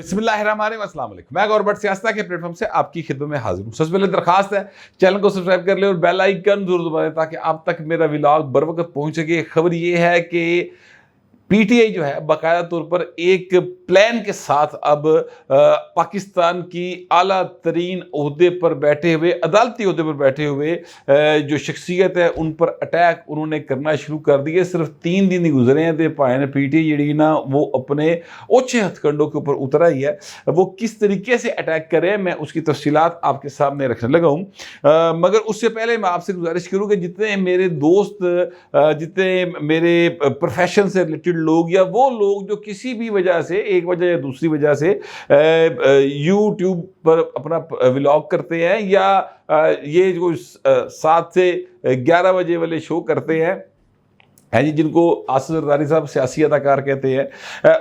अस्सलाम वालेकुम। मैं गौर भट्ट सियासत के प्लेटफॉर्म से आपकी खिदमत में हाजिर हूँ। सबसे पहले दरखास्त है, चैनल को सब्सक्राइब कर ले और बेल आइकन जरूर दबा दें ताकि आप तक मेरा व्लॉग बर वक्त पहुंच सके। खबर ये है कि पीटीआई जो है बाकायदा तौर पर एक प्लान के साथ अब पाकिस्तान की आला तरीन ओहदे पर बैठे हुए, अदालती ओहदे पर बैठे हुए जो शख्सियत है उन पर अटैक उन्होंने करना शुरू कर दिए। सिर्फ 3 दिन ही गुजरे हैं तो भाई पीटीआई जी ना वो अपने ओछे हथकंडों के ऊपर उतरा ही है। वो किस तरीके से अटैक करे मैं उसकी तफसीलात आपके सामने रखने लगा हूँ, मगर उससे पहले मैं आपसे गुजारिश करूँ कि जितने मेरे दोस्त, जितने मेरे प्रोफेशन से रिलेटेड लोग या वो लोग जो किसी भी वजह से, एक वजह या दूसरी वजह से यूट्यूब पर अपना व्लॉग करते हैं या ये जो 7 से 11 बजे वाले शो करते हैं जी, जिनको आसिफ जरदारी साहब सियासी अदाकार कहते हैं,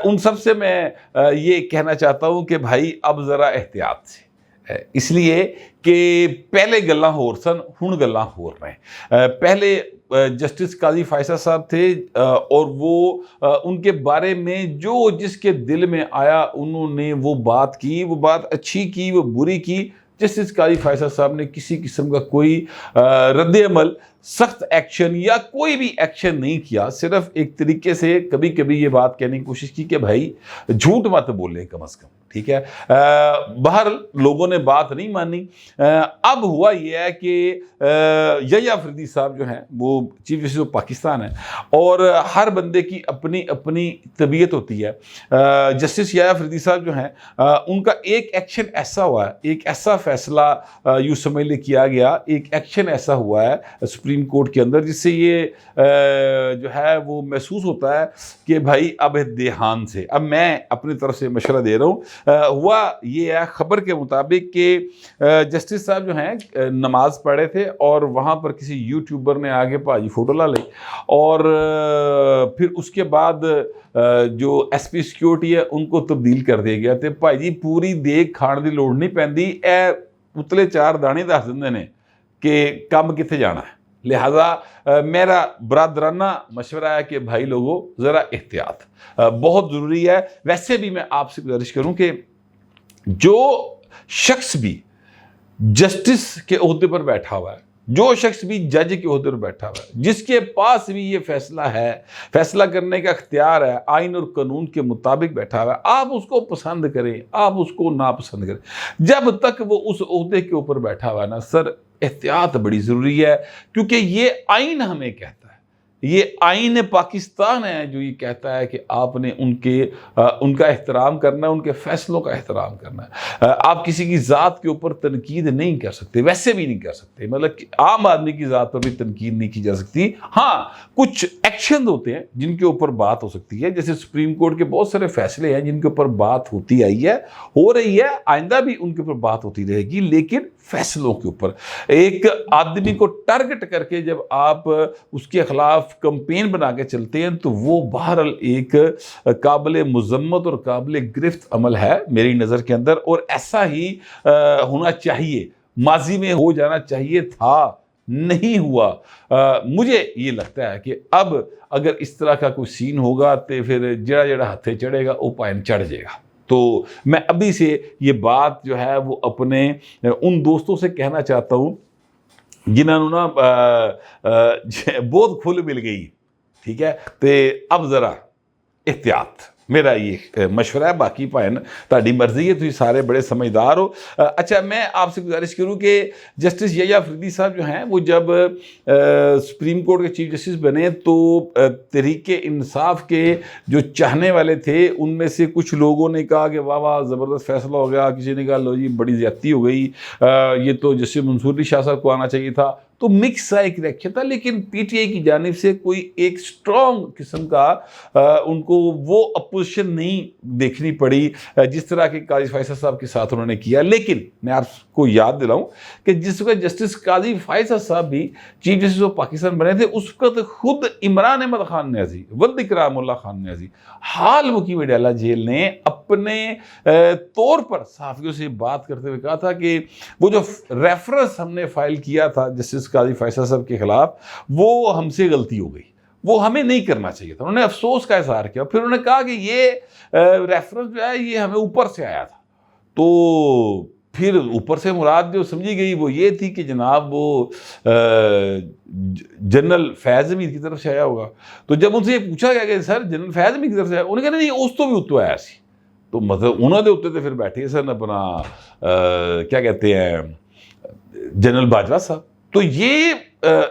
उन सब से मैं ये कहना चाहता हूँ कि भाई अब ज़रा एहतियात से, इसलिए कि पहले गल्लां होर सन, हुण गल्लां होर ने। पहले जस्टिस काजी फैसल साहब थे और वो उनके बारे में जो जिसके दिल में आया उन्होंने वो बात की, वो बात अच्छी की, वो बुरी की। जस्टिस काजी फैसल साहब ने किसी किस्म का कोई रद्द अमल, सख्त एक्शन या कोई भी एक्शन नहीं किया। सिर्फ एक तरीके से कभी कभी ये बात कहने की कोशिश की कि भाई झूठ मत बोले कम से कम, ठीक है। बाहर लोगों ने बात नहीं मानी। अब हुआ ये है कि यह्या अफरीदी साहब जो हैं वो चीफ जस्टिस ऑफ पाकिस्तान है और हर बंदे की अपनी अपनी तबीयत होती है। जस्टिस यह्या अफरीदी साहब जो हैं उनका एक एक्शन ऐसा हुआ है, एक ऐसा फैसला यूँ समझ ले किया गया, एक एक्शन ऐसा हुआ है सुप्रीम कोर्ट के अंदर जिससे ये जो है वो महसूस होता है कि भाई अब देहान से, अब मैं अपनी तरफ से मशवरा दे रहा हूँ। हुआ ये है खबर के मुताबिक कि जस्टिस साहब जो हैं नमाज पढ़े थे और वहाँ पर किसी यूट्यूबर ने आगे भाजी फ़ोटो ला ली और फिर उसके बाद जो एसपी सिक्योरिटी है उनको तब्दील कर दिया गया। तो भाई जी पूरी देख खाण की लोड़ नहीं पैंदी, ए उतले 4 दाने दस देंगे ने कि कम कित्थे जाना है। लिहाजा मेरा बरादराना मशवरा है कि भाई लोगों ज़रा एहतियात बहुत ज़रूरी है। वैसे भी मैं आपसे गुजारिश करूं कि जो शख्स भी जस्टिस के ओहदे पर बैठा हुआ है, जो शख्स भी जज के ओहदे पर बैठा हुआ है, जिसके पास भी ये फैसला है, फैसला करने का इख्तियार है, आइन और कानून के मुताबिक बैठा हुआ है, आप उसको पसंद करें, आप उसको नापसंद करें, जब तक वो उस ओहदे के ऊपर बैठा हुआ है ना सर, एहतियात बड़ी ज़रूरी है। क्योंकि ये आइन हमें कहता है, ये आइन पाकिस्तान है जो ये कहता है कि आपने उनका एहतराम करना है, उनके फैसलों का एहतराम करना है। आप किसी की ज़ात के ऊपर तनकीद नहीं कर सकते, वैसे भी नहीं कर सकते, मतलब कि आम आदमी की ज़ात पर भी तनकीद नहीं की जा सकती। हाँ, कुछ एक्शन होते हैं जिनके ऊपर बात हो सकती है, जैसे सुप्रीम कोर्ट के बहुत सारे फैसले हैं जिनके ऊपर बात होती आई है, हो रही है, आइंदा भी उनके ऊपर बात होती रहेगी, लेकिन फैसलों के ऊपर एक आदमी को टारगेट करके जब आप उसके खिलाफ कंपेन बना के चलते हैं तो वो बहरहाल एक काबिल मुजम्मत और काबिल गिरफ्त अमल है मेरी नज़र के अंदर, और ऐसा ही होना चाहिए, माजी में हो जाना चाहिए था, नहीं हुआ। मुझे ये लगता है कि अब अगर इस तरह का कोई सीन होगा तो फिर जड़ा जड़ा हथे चढ़ेगा वो पायन चढ़ जाएगा। तो मैं अभी से ये बात जो है वो अपने उन दोस्तों से कहना चाहता हूँ जिन्होंने ना बहुत खुल मिल गई, ठीक है, तो अब ज़रा एहतियात मेरा ये मशवरा है। बाकी भाएं ताड़ी मर्जी है, तुम सारे बड़े समझदार हो। अच्छा, मैं आपसे गुजारिश करूँ कि जस्टिस यह्या अफरीदी साहब जो हैं वो जब सुप्रीम कोर्ट के चीफ जस्टिस बने तो तहरीके इंसाफ के जो चाहने वाले थे उनमें से कुछ लोगों ने कहा कि वाह वाह ज़बरदस्त फैसला हो गया, किसी ने कहा लो जी बड़ी ज़्यादती हो गई, ये तो जस्टिस मंसूर अली शाह साहब को आना चाहिए था। तो मिक्स सा एक रिएक्शन था, लेकिन पीटीआई की जानिब से कोई एक स्ट्रॉन्ग किस्म का उनको वो अपोजिशन नहीं देखनी पड़ी जिस तरह के काजी फैसल साहब के साथ उन्होंने किया। लेकिन मैं आपको याद दिलाऊं कि जिस वक्त जस्टिस काजी फैसल साहब भी चीफ जस्टिस ऑफ पाकिस्तान बने थे उस वक्त खुद इमरान अहमद खान न्याजी, वल्द इकरामुल्लाह खान न्याजी, हाल मुकीम अडाला जेल ने अपने तौर पर सहाफ़ियों से बात करते हुए कहा था कि वो जो रेफरेंस हमने फाइल किया था जस्टिस काजी फैसल साहब के खिलाफ वो हमसे गलती हो गई, वो हमें नहीं करना चाहिए था। उन्होंने अफसोस का इजहार किया। फिर उन्होंने कहा कि ये रेफरेंस जो है ये हमें ऊपर से आया था। तो फिर ऊपर से मुराद जो समझी गई वो ये थी कि जनाब वो जनरल फैज़ अमीर की तरफ से आया होगा। तो जब उनसे ये पूछा गया कि सर जनरल फैज़ अमीर की तरफ से आया, उन्होंने कहा नहीं उस तो भी उत्तो आया सी। तो मतलब उन्होंने उत्ते तो फिर बैठे सर अपना क्या कहते हैं जनरल बाजवा साहब। तो ये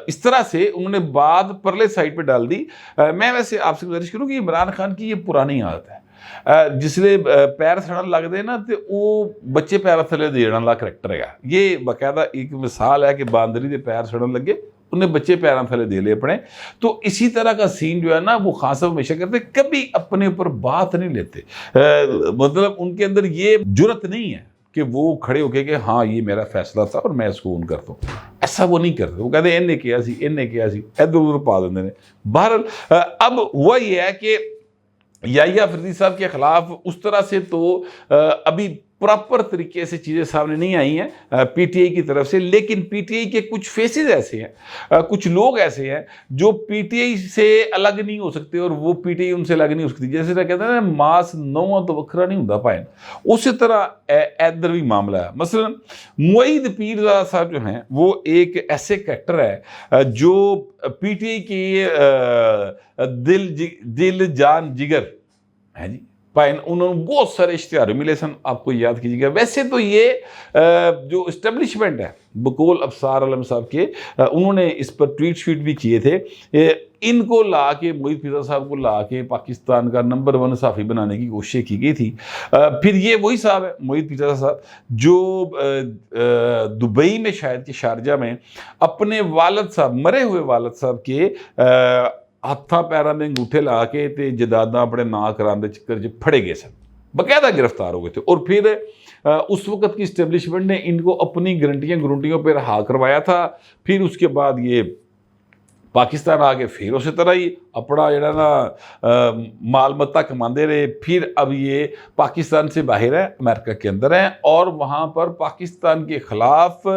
इस तरह से उन्होंने बात परले साइड पे डाल दी। मैं वैसे आपसे गुजारिश करूँ कि इमरान खान की ये पुरानी आदत है, जिसले पैर सड़न लगते हैं ना तो वो बच्चे पैर थले देने वाला करैक्टर है। ये बाकायदा एक मिसाल है कि बांदरी के पैर सड़न लगे, उन्हें बच्चे पैरों थले दे ले अपने। तो इसी तरह का सीन जो है ना वो खान साहब हमेशा करते, कभी अपने ऊपर बात नहीं लेते। मतलब उनके अंदर ये जुर्रत नहीं है कि वो खड़े होके कि हाँ ये मेरा फैसला था और मैं इसको ओन करता हूँ, ऐसा वो नहीं करते। वो कहते इन्हें किया सी, इन्हें किया सी, इधर उधर पा देंगे। बहरहाल अब हुआ ये है कि याहिया अफरीदी साहब के खिलाफ उस तरह से तो अभी प्रॉपर तरीके से चीज़ें सामने नहीं आई हैं पीटीआई की तरफ से, लेकिन पीटीआई के कुछ फेसेस ऐसे हैं, कुछ लोग ऐसे हैं जो पीटीआई से अलग नहीं हो सकते और वो पीटीआई उनसे अलग नहीं हो सकती। जैसे कहते हैं ना मास नौवां तो वखरा नहीं होता पाए, उसी तरह इधर भी मामला है। मसलन मुईद पीरज़ादा साहब जो हैं वो एक ऐसे कैरेक्टर है जो पीटीआई की दिल जान जिगर है जी पाइन। उन्होंने बहुत सारे इश्तिहार मिले सन, आपको याद कीजिएगा। वैसे तो ये जो इस्टेब्लिशमेंट है बकौल अफसार आलम साहब के, उन्होंने इस पर ट्वीट शीट भी किए थे। इनको ला के मुईद पीरज़ादा साहब को ला के पाकिस्तान का नंबर 1 सहाफ़ी बनाने की कोशिश की गई थी। फिर ये वही साहब है मुईद पीरज़ादा साहब जो दुबई में शायद कि शारजा में अपने वालद साहब, मरे हुए वालद साहब के हत्था पैरों में अंगूठे ला के ते जदादा अपने ना कराने के चक्कर च फड़े गए सन, बाकायदा गिरफ्तार हो गए थे। और फिर उस वक्त की इस्टेब्लिशमेंट ने इनको अपनी गारंटियों पर रहा करवाया था। फिर उसके बाद ये पाकिस्तान आ गए, फिर उसी तरह ही अपना जड़ा ना माल मत्ता कमाते रहे। फिर अब ये पाकिस्तान से बाहर है, अमेरिका के अंदर है और वहाँ पर पाकिस्तान के ख़िलाफ़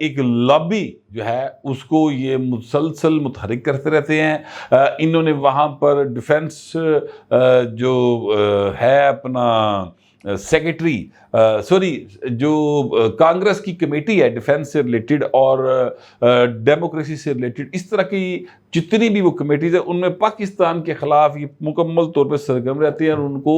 एक लॉबी जो है उसको ये मुसलसल मुतहरिक करते रहते हैं। इन्होंने वहाँ पर डिफेंस जो है अपना सेक्रेटरी जो कांग्रेस की कमेटी है डिफेंस से रिलेटेड और डेमोक्रेसी से रिलेटेड, इस तरह की जितनी भी वो कमेटीज़ है उनमें पाकिस्तान के ख़िलाफ़ ये मुकम्मल तौर पर सरगर्म रहते हैं और उनको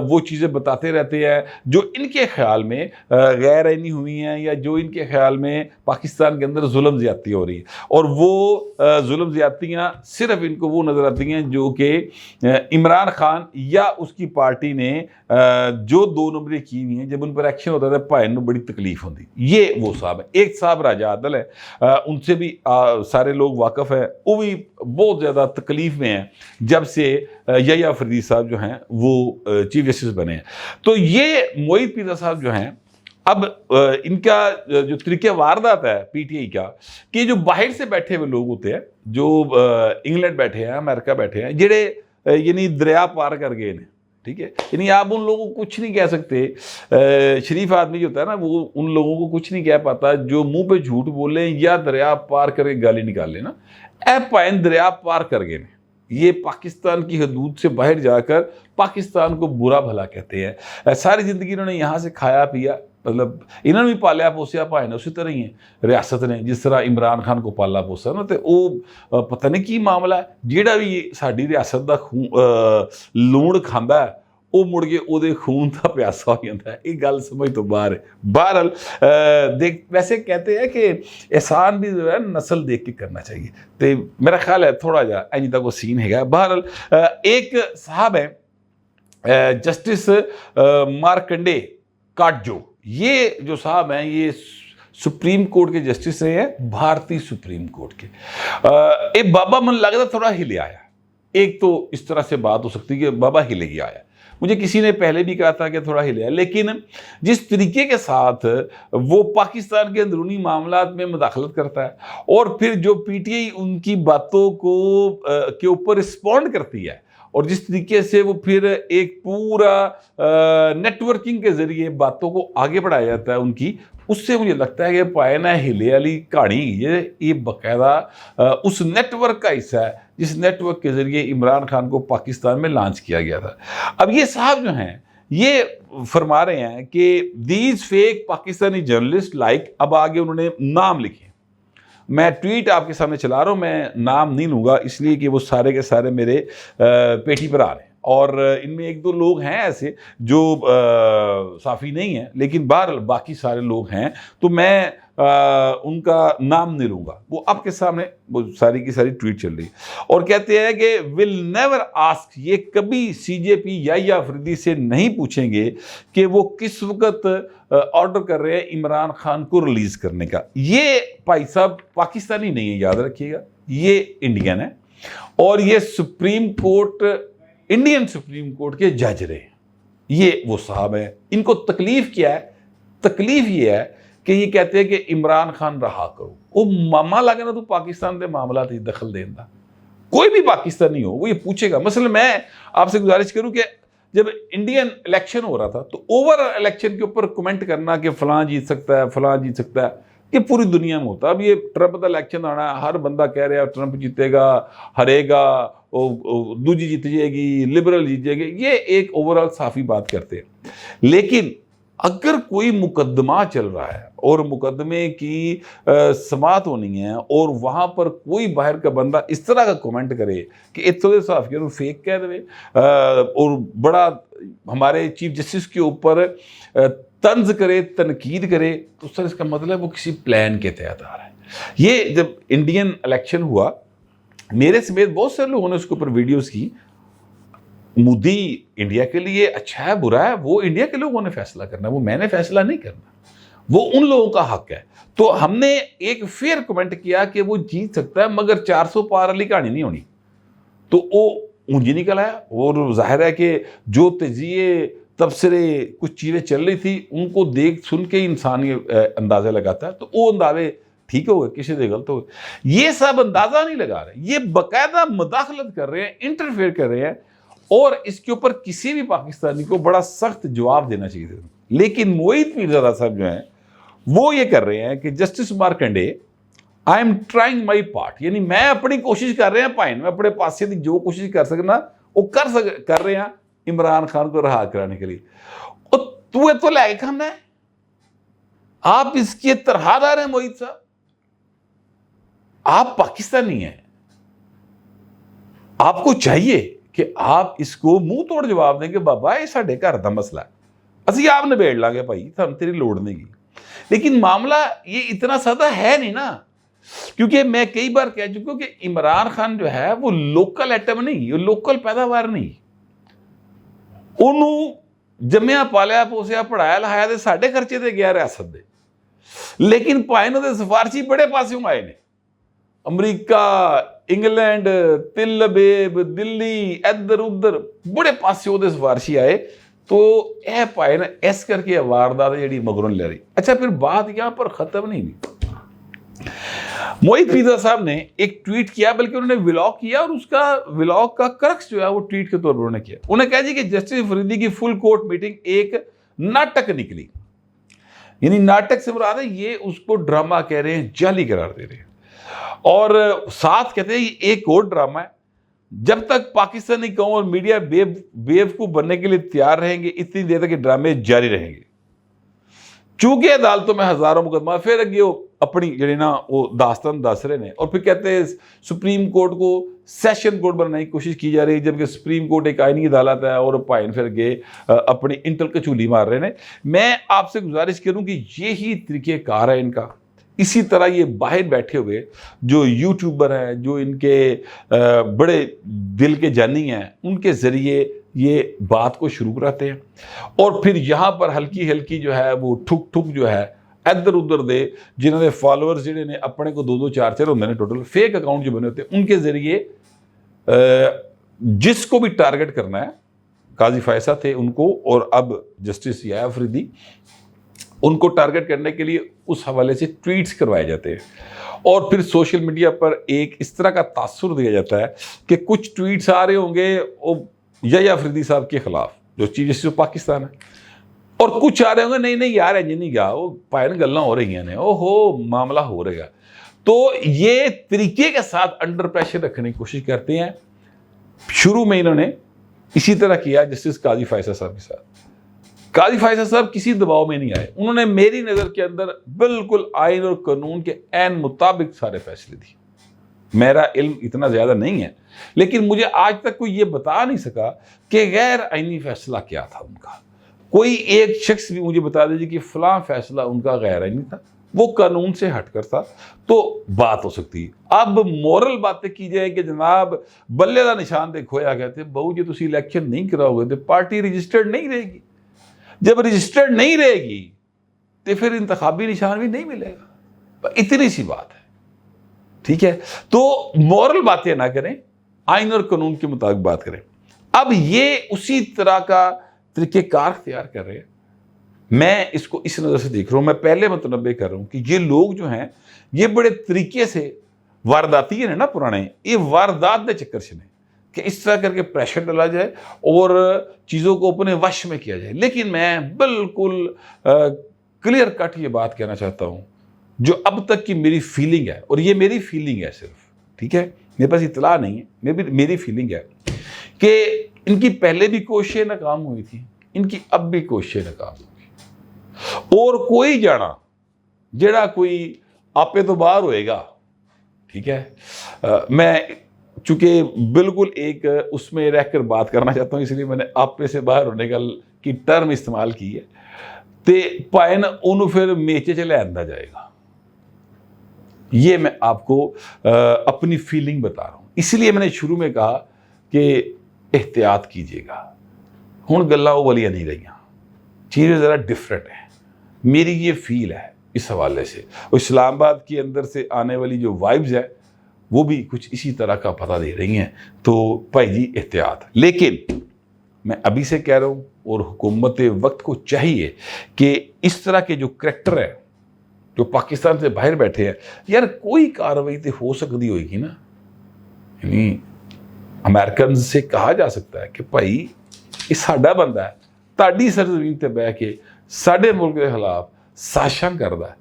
वो चीज़ें बताते रहते हैं जो इनके ख़्याल में गैर आइनी हुई हैं या जो इनके ख़्याल में पाकिस्तान के अंदर जुल्म ज़्यादती हो रही है। और वो जुल्म ज़्यादतियाँ सिर्फ इनको वो नज़र आती हैं जो कि इमरान खान या उसकी पार्टी ने जो 2 नंबरें की हुई हैं, जब उन पर एक्शन होता था भाई को बड़ी तकलीफ होती। ये वो साहब है। एक साहब राजा आदल है, उनसे भी सारे लोग वाकफ़ है, वो भी बहुत ज़्यादा तकलीफ़ में हैं जब से याहिया अफरीदी साहब जो हैं वो चीफ जस्टिस बने हैं। तो ये मुईद पीरज़ादा साहब जो हैं, अब इनका जो तरीक़े वारदात है पीटीआई का कि जो बाहर से बैठे हुए लोग होते हैं, जो इंग्लैंड बैठे हैं, अमेरिका बैठे हैं, जेड़े यानी दरिया पार कर गए हैं, ठीक है, यानी आप उन लोगों को कुछ नहीं कह सकते। शरीफ आदमी जो होता है ना वो उन लोगों को कुछ नहीं कह पाता जो मुंह पे झूठ बोले या दरिया पार करके गाली निकाले ना। ए पाइन दरिया पार कर गए, ये पाकिस्तान की हदूद से बाहर जाकर पाकिस्तान को बुरा भला कहते हैं। सारी ज़िंदगी इन्होंने यहाँ से खाया पिया, मतलब इन्होंने भी पालिया पोसिया भाई ने उसी तरह ही है रियासत ने जिस तरह इमरान खान को पाला पोसा ना। तो वो पता नहीं की मामला है, जेड़ा भी साड़ी रियासत का खून लूण खांदा है वो मुड़ के ਉਹਦੇ खून का प्यासा हो जाता है। ये गल समझ तो बाहर है। बहरहाल देख वैसे कहते हैं कि एहसान भी जो है नस्ल देख के करना चाहिए, तो मेरा ख्याल है थोड़ा जा इंज का कोई सीन है। बहरहाल एक साहब है जस्टिस मार्कंडे काटजो, ये जो साहब हैं ये सुप्रीम कोर्ट के जस्टिस रहे हैं, भारतीय सुप्रीम कोर्ट के। एक बाबा मन लगता थोड़ा हिले आया। एक तो इस तरह से बात हो सकती है कि बाबा हिले गया आया, मुझे किसी ने पहले भी कहा था कि थोड़ा हिले, लेकिन जिस तरीके के साथ वो पाकिस्तान के अंदरूनी मामलात में मुदाखलत करता है और फिर जो पीटीआई उनकी बातों को के ऊपर रिस्पॉन्ड करती है और जिस तरीके से वो फिर एक पूरा नेटवर्किंग के ज़रिए बातों को आगे बढ़ाया जाता है उनकी, उससे मुझे लगता है कि पाए ना हिले वाली कहानी ये बाकायदा उस नेटवर्क का हिस्सा है जिस नेटवर्क के ज़रिए इमरान खान को पाकिस्तान में लॉन्च किया गया था। अब ये साहब जो हैं ये फरमा रहे हैं कि these fake Pakistani journalist like, अब आगे उन्होंने नाम लिखे, मैं ट्वीट आपके सामने चला रहा हूँ, मैं नाम नहीं लूँगा इसलिए कि वो सारे के सारे मेरे पेटी पर आ रहे हैं और इनमें एक दो लोग हैं ऐसे जो साफ़ी नहीं हैं, लेकिन बहरहाल बाकी सारे लोग हैं, तो मैं उनका नाम नहीं लूँगा। वो आपके सामने वो सारी की सारी ट्वीट चल रही और कहते हैं कि विल नेवर आस्क, ये कभी सीजेपी या अफरीदी से नहीं पूछेंगे कि वो किस वक्त ऑर्डर कर रहे हैं इमरान खान को रिलीज़ करने का। ये भाई साहब पाकिस्तानी नहीं है, याद रखिएगा, ये इंडियन है और ये supreme court, Indian supreme court के जज रहे हैं। ये वो साहब हैं, इनको तकलीफ क्या है? तकलीफ ये है कि ये कहते हैं कि इमरान खान रहा करो। वो मामा लगे ना, तो पाकिस्तान के मामला थी दखल देना, कोई भी पाकिस्तानी हो वो ये पूछेगा। मसलन मैं आपसे गुजारिश करूं कि जब इंडियन इलेक्शन हो रहा था तो ओवर इलेक्शन के ऊपर कमेंट करना कि फलां जीत सकता है, फलां जीत सकता है, ये पूरी दुनिया में होता है। अब ये ट्रंप का इलेक्शन आना, हर बंदा कह रहा है ट्रंप जीतेगा, हरेगा, दूजी जीत जाएगी, लिबरल जीत जाएगी, ये एक ओवरऑल साफ़ी बात करते हैं। लेकिन अगर कोई मुकदमा चल रहा है और मुकदमे की समाअत होनी है और वहाँ पर कोई बाहर का बंदा इस तरह का कमेंट करे कि इतने साफ के फेक कह दे और बड़ा हमारे चीफ जस्टिस के ऊपर तंज करे, तनकीद करे, तो सर इसका मतलब वो किसी प्लान के तहत आ रहा है। ये जब इंडियन इलेक्शन हुआ, मेरे समेत बहुत सारे लोगों ने उसके ऊपर वीडियोज़ की, मोदी इंडिया के लिए अच्छा है बुरा है वो इंडिया के लोगों ने फैसला करना, वो मैंने फैसला नहीं करना, वो उन लोगों का हक है। तो हमने एक फेयर कमेंट किया कि वो जीत सकता है मगर 400 पार वाली कहानी नहीं होनी, तो वो ऊंजी निकल आया। और जाहिर है कि जो तजिए तबसरे कुछ चीज़ें चल रही थी उनको देख सुन के इंसान ये अंदाज़ा लगाता है, तो वो अंदाजे ठीक हो गए, किसी से गलत हो गए। ये सब अंदाज़ा नहीं लगा रहे, ये बाकायदा मुदाखलत कर रहे हैं, इंटरफेयर कर रहे हैं और इसके ऊपर किसी भी पाकिस्तानी को बड़ा सख्त जवाब देना चाहिए था। लेकिन मोहित पीरजादा साहब जो हैं वो ये कर रहे हैं कि justice Markandey, I am trying my part, यानी मैं अपनी कोशिश कर रहे हैं, भाई मैं अपने पास से जो कोशिश कर सकना वो कर रहे हैं इमरान खान को रहा कराने के लिए। और तू तो लैके खाना है, आप इसके तरहादार हैं मोहित साहब, आप पाकिस्तानी हैं, आपको चाहिए कि आप इसको मुंह तोड़ जवाब देंगे, बाबा ये साडे घर दा मसला है, असि आप निबेड़ लांगे भाई, थानू तेरी लोड़ नहीं गी। लेकिन मामला ये इतना सादा है नहीं ना, क्योंकि मैं कई बार कह चुका हूं कि इमरान खान जो है वो लोकल आइटम नहीं, वो लोकल पैदावार नहीं, उन्होंने जम्मिया पालिया पोसिया पढ़ाया लहाया तो साढ़े खर्चे से गया रियासत दे, लेकिन भाई ने सिफारशी बड़े पासों आए ने, अमरीका, इंग्लैंड, तिल अबेब, दिल्ली, इधर उधर बड़े पासे ਉਹਦੇ सिफारशी आए, तो यह भाई ने इस करके वारदात जी मगरों ले रही। अच्छा, फिर बात यहाँ पर ख़त्म नहीं हुई। मोहित पीरजादा साहब ने एक ट्वीट किया, बल्कि उन्होंने व्लॉग किया और उसका व्लॉग का क्रक्स जो है वो ट्वीट के तौर पर उन्होंने किया। उन्हें कहा जी कि जस्टिस अफरीदी की फुल कोर्ट मीटिंग एक नाटक निकली, यानी नाटक से मुराद है ये उसको ड्रामा कह रहे हैं, जाली करार दे रहे हैं, और साथ कहते हैं एक और ड्रामा है, जब तक पाकिस्तानी कौम और मीडिया बेवकूफ बनने के लिए तैयार रहेंगे इतनी देर तक ये ड्रामे जारी रहेंगे। चूंकि अदालतों में हजारों मुकदमा, फिर अगे वो अपनी जड़ी ना वो दास्तान दस रहे हैं, और फिर कहते हैं सुप्रीम कोर्ट को सैशन कोर्ट बनाने की कोशिश की जा रही है, जबकि सुप्रीम कोर्ट एक आईनी अदालत है और भाई फिर अगे अपनी इंटल कचूली मार रहे हैं। मैं आपसे गुजारिश करूं कि यही तरीक़ेकार है इनका। इसी तरह ये बाहर बैठे हुए जो यूट्यूबर हैं, जो इनके बड़े दिल के जानी हैं, उनके ज़रिए ये बात को शुरू कराते हैं और फिर यहाँ पर हल्की हल्की जो है वो ठुक ठुक जो है इधर उधर दे, जिन्होंने फॉलोअर्स जिन्हें ने अपने को 2-2 4-4 होंगे ने टोटल फेक अकाउंट जो बने होते हैं, उनके ज़रिए जिसको भी टारगेट करना है, काजी फैसा थे उनको और अब जस्टिस या अफरीदी, उनको टारगेट करने के लिए उस हवाले से ट्वीट्स करवाए जाते हैं और फिर सोशल मीडिया पर एक इस तरह का तासुर दिया जाता है कि कुछ ट्वीट्स आ रहे होंगे या अफरीदी साहब के खिलाफ, जो चीफ जस्टिस पाकिस्तान है, और कुछ आ रहे होंगे नहीं नहीं यार इंज नहीं गया, वो पायन गल्लां हो रही ने, ओहो मामला हो रहेगा। तो ये तरीके के साथ अंडर प्रेशर रखने की कोशिश करते हैं। शुरू में इन्होंने इसी तरह किया जस्टिस काजी फैसल साहब के साथ। काजी फैसल साहब किसी दबाव में नहीं आए, उन्होंने मेरी नज़र के अंदर बिल्कुल आइन और कानून के ऐन मुताबिक सारे फैसले दिए। मेरा इल्म इतना ज़्यादा नहीं है, लेकिन मुझे आज तक कोई ये बता नहीं सका कि गैर आइनी फैसला क्या था उनका। कोई एक शख्स भी मुझे बता दीजिए कि फ़लाँ फैसला उनका गैर आइनी था, वो कानून से हटकर था, तो बात हो सकती है। अब मॉरल बातें की जाए कि जनाब बल्ले का निशान ते खोया गया थे, बहू जी तुम इलेक्शन नहीं कराओगे तो पार्टी रजिस्टर्ड नहीं रहेगी। जब रजिस्टर्ड नहीं रहेगी तो फिर इंतखाबी निशान भी नहीं मिलेगा। इतनी सी बात है, ठीक है। तो मॉरल बातें ना करें, आइन और कानून के मुताबिक बात करें। अब ये उसी तरह का तरीक़ेकार अख्तियार कर रहे हैं। मैं इसको इस नज़र से देख रहा हूँ, मैं पहले मुतनब्बे कर रहा हूँ कि ये लोग जो हैं ये बड़े तरीके से वारदाती है ना पुराने, ये वारदात के चक्कर से नहीं कि इस तरह करके प्रेशर डाला जाए और चीज़ों को अपने वश में किया जाए। लेकिन मैं बिल्कुल क्लियर कट ये बात कहना चाहता हूँ जो अब तक की मेरी फीलिंग है, और ये मेरी फीलिंग है सिर्फ, ठीक है, मेरे पास इतला नहीं है, मेरी फीलिंग है कि इनकी पहले भी कोशिशें नाकाम हुई थी, इनकी अब भी कोशिशें नाकाम होगी। और कोई जाना जेड़ा कोई आपे तो बाहर होएगा, ठीक है। मैं चूंकि बिल्कुल एक उसमें रहकर बात करना चाहता हूँ, इसलिए मैंने आपे से बाहर होने की टर्म इस्तेमाल की है। ते भाएं उन्होंने फिर मेचे च लिया जाएगा। ये मैं आपको अपनी फीलिंग बता रहा हूँ, इसलिए मैंने शुरू में कहा कि एहतियात कीजिएगा। हुण गल्लां वो वालियां नहीं रही, चीज़ें ज़रा डिफरेंट हैं। मेरी ये फील है इस हवाले से, और इस्लामाबाद के अंदर से आने वाली जो वाइब्स है वो भी कुछ इसी तरह का पता दे रही हैं। तो भाई जी एहतियात। लेकिन मैं अभी से कह रहा हूँ, और हुकूमत वक्त को चाहिए कि इस तरह के जो करैक्टर है जो पाकिस्तान से बाहर बैठे हैं, यार कोई कार्रवाई तो हो सकती होगी ना। यानी अमेरिकन से कहा जा सकता है कि भाई ये साडा बंदा है, ताड़ी सरजमीन पर बह के साडे मुल्क के खिलाफ साजिशां करता है,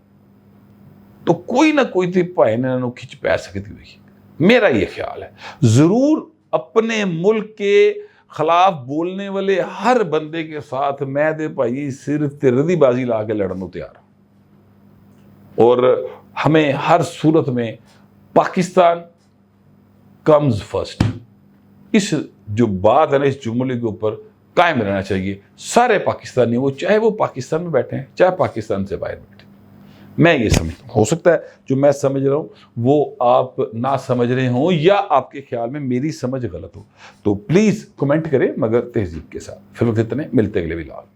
तो कोई ना कोई तो भाई इन्होंने खिंच पै सकती होगी। मेरा ये ख्याल है ज़रूर अपने मुल्क के खिलाफ बोलने वाले हर बंदे के साथ मैं दे भाई सिर तिरदी बाजी ला के लड़न को तैयार हूं, और हमें हर सूरत में पाकिस्तान कम्स फर्स्ट, इस जो बात है ना, इस जुमले के ऊपर कायम रहना चाहिए सारे पाकिस्तानी, वो चाहे वो पाकिस्तान में बैठे हैं चाहे पाकिस्तान से बाहर बैठे। मैं ये समझता हूँ, हो सकता है जो मैं समझ रहा हूँ वो आप ना समझ रहे हों, या आपके ख्याल में मेरी समझ गलत हो, तो प्लीज़ कमेंट करें मगर तहजीब के साथ। फिर वक्त इतने, मिलते अगले व्लॉग।